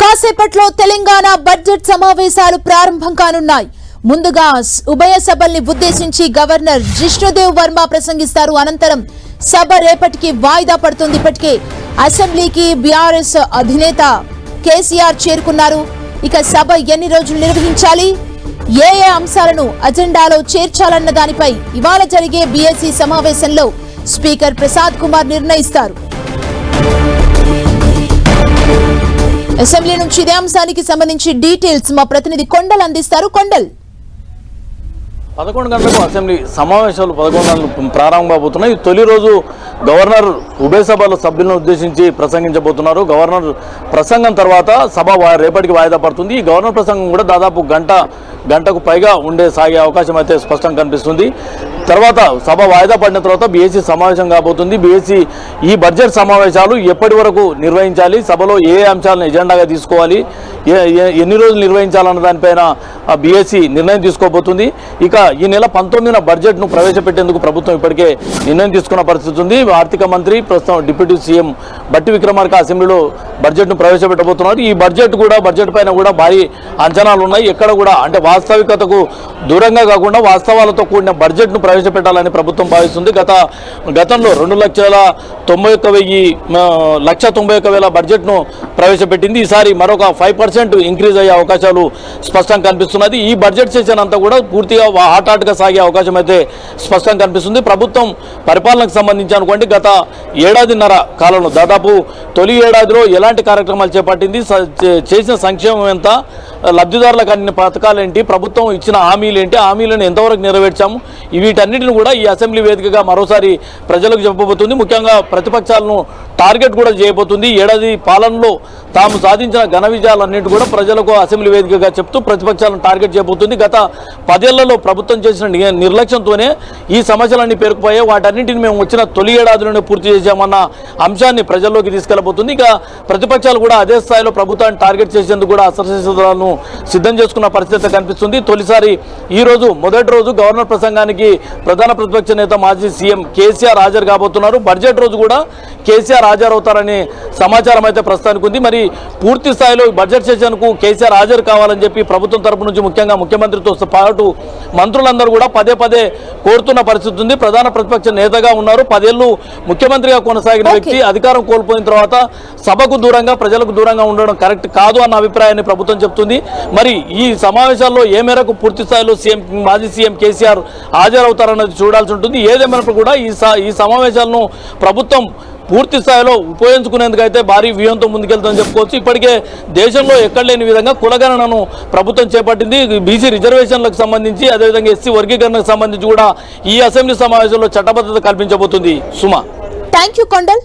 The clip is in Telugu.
కాసేపట్లో తెలంగాణ బడ్జెట్ సమావేశాలు ప్రారంభం కానున్నాయి. ముందుగా ఉభయ సభల్ని ఉద్దేశించి గవర్నర్ జిష్ణుదేవ్ వర్మ ప్రసంగిస్తారు. అనంతరం సభ రేపటికి వాయిదా పడుతుంది. ఇప్పటికే అసెంబ్లీకి బీఆర్ఎస్ అధినేత కేసీఆర్ చేరుకున్నారు. ఇక సభ ఎన్ని రోజులు నిర్వహించాలి, ఏ అంశాలను అజెండాలో చేర్చాలన్న దానిపై ఇవాళ జరిగే బీఎస్సీ సమావేశంలో స్పీకర్ ప్రసాద్ కుమార్ నిర్ణయిస్తారు. అసెంబ్లీ నుంచి ఇదే అంశానికి సంబంధించి డీటెయిల్స్ మా ప్రతినిధి కొండల్ అందిస్తారు. కొండల్, 11 గంటలకు అసెంబ్లీ సమావేశాలు 11 గంటలకు ప్రారంభమవుతున్నాయి. తొలి రోజు గవర్నర్ ఉభయ సభల సభ్యులను ఉద్దేశించి ప్రసంగించబోతున్నారు. గవర్నర్ ప్రసంగం తర్వాత సభ రేపటికి వాయిదా పడుతుంది. ఈ గవర్నర్ ప్రసంగం కూడా దాదాపు గంటకు పైగా సాగే అవకాశం అయితే స్పష్టంగా కనిపిస్తుంది. తర్వాత సభ వాయిదా పడిన తర్వాత బీఎస్సీ సమావేశం కాబోతుంది. బీఎస్సీ ఈ బడ్జెట్ సమావేశాలు ఎప్పటి వరకు నిర్వహించాలి, సభలో ఏ అంశాలను ఎజెండాగా తీసుకోవాలి, ఎన్ని రోజులు నిర్వహించాలన్న దానిపైన బీఎస్సీ నిర్ణయం తీసుకోబోతుంది. ఇక ఈ నెల 19న బడ్జెట్ను ప్రవేశపెట్టేందుకు ప్రభుత్వం ఇప్పటికే నిర్ణయం తీసుకున్న పరిస్థితి ఉంది. ఆర్థిక మంత్రి ప్రస్తుతం డిప్యూటీ సీఎం బట్టి విక్రమార్క అసెంబ్లీలో బడ్జెట్ను ప్రవేశపెట్టబోతున్నారు. ఈ బడ్జెట్ పైన కూడా భారీ అంచనాలు ఉన్నాయి. ఎక్కడ కూడా అంటే వాస్తవికతకు దూరంగా కాకుండా వాస్తవాలతో కూడిన బడ్జెట్ను ప్రవేశపెట్టాలని ప్రభుత్వం భావిస్తుంది. గతంలో 2,91,000 బడ్జెట్ను ప్రవేశపెట్టింది. ఈసారి మరొక 5% ఇంక్రీజ్ అయ్యే అవకాశాలు స్పష్టంగా కనిపిస్తున్నది. ఈ బడ్జెట్ సెషన్ అంతా కూడా పూర్తిగా హాట్గా సాగే అవకాశం అయితే స్పష్టంగా కనిపిస్తుంది. ప్రభుత్వం పరిపాలనకు సంబంధించి అనుకోండి, గత ఏడాదిన్నర కాలంలో దాదాపు తొలి ఏడాదిలో ఎలాంటి కార్యక్రమాలు చేపట్టింది, చేసిన సంక్షేమం ఎంత, లబ్ధిదారులకు అన్ని పథకాలు ఏంటి, ప్రభుత్వం ఇచ్చిన హామీలు ఏంటి, హామీలను ఎంతవరకు నెరవేర్చాము, వీటన్నిటిని కూడా ఈ అసెంబ్లీ వేదికగా మరోసారి ప్రజలకు చెప్పబోతుంది. ముఖ్యంగా ప్రతిపక్షాలను టార్గెట్ కూడా చేయబోతుంది. ఏడాది పాలనలో తాము సాధించిన ఘన విజయాలన్నింటి కూడా ప్రజలకు అసెంబ్లీ వేదికగా చెప్తూ ప్రతిపక్షాలను టార్గెట్ చేయబోతుంది. గత 10 ఏళ్లలో ప్రభుత్వం చేసిన నిర్లక్ష్యంతోనే ఈ సమస్యలన్నీ పేరుకుపోయాయి. వాటన్నింటిని మేము వచ్చిన తొలి ఏడాదిలోనే పూర్తి చేశామన్న అంశాన్ని ప్రజల్లోకి తీసుకెళ్లబోతుంది. ఇక ప్రతిపక్షాలు కూడా అదే స్థాయిలో ప్రభుత్వాన్ని టార్గెట్ చేసేందుకు కూడా అస్త్రశస్త్రాలను సిద్ధం చేసుకున్న పరిస్థితి కనిపిస్తుంది. తొలిసారి ఈ రోజు మొదటి రోజు గవర్నర్ ప్రసంగానికి ప్రధాన ప్రతిపక్ష నేత మాజీ సీఎం కేసీఆర్ హాజరు కాబోతున్నారు. బడ్జెట్ రోజు కూడా కేసీఆర్ హాజరవుతారనే సమాచారం అయితే ప్రస్తుతానికి ఉంది. మరి పూర్తి స్థాయిలో బడ్జెట్ సెషన్కు కేసీఆర్ హాజరు కావాలని చెప్పి ప్రభుత్వం తరపు నుంచి ముఖ్యంగా ముఖ్యమంత్రితో పాటు మంత్రులందరూ కూడా పదే కోరుతున్న పరిస్థితి ఉంది. ప్రధాన ప్రతిపక్ష నేతగా ఉన్నారు. 10 ఏళ్లు ముఖ్యమంత్రిగా కొనసాగిన వ్యక్తి అధికారం కోల్పోయిన తర్వాత సభకు దూరంగా ప్రజలకు దూరంగా ఉండడం కరెక్ట్ కాదు అన్న అభిప్రాయాన్ని ప్రభుత్వం చెప్తుంది. మరి ఈ సమావేశాల్లో ఏ మేరకు పూర్తి స్థాయిలో మాజీ సీఎం కేసీఆర్ హాజరవుతారన్నది చూడాల్సి ఉంటుంది. ఏదేమైనప్పుడు కూడా ఈ సమావేశాలను ప్రభుత్వం పూర్తి స్థాయిలో ఉపయోగించుకునేందుకైతే భారీ వ్యూహంతో ముందుకెళ్తుందని చెప్పుకోవచ్చు. ఇప్పటికే దేశంలో ఎక్కడ లేని విధంగా కులగణనను ప్రభుత్వం చేపట్టింది. బీసీ రిజర్వేషన్లకు సంబంధించి, అదేవిధంగా ఎస్సీ వర్గీకరణకు సంబంధించి కూడా ఈ అసెంబ్లీ సమావేశంలో చట్టబద్ధత కల్పించబోతుంది. సుమా, థ్యాంక్ యూ కొండల్.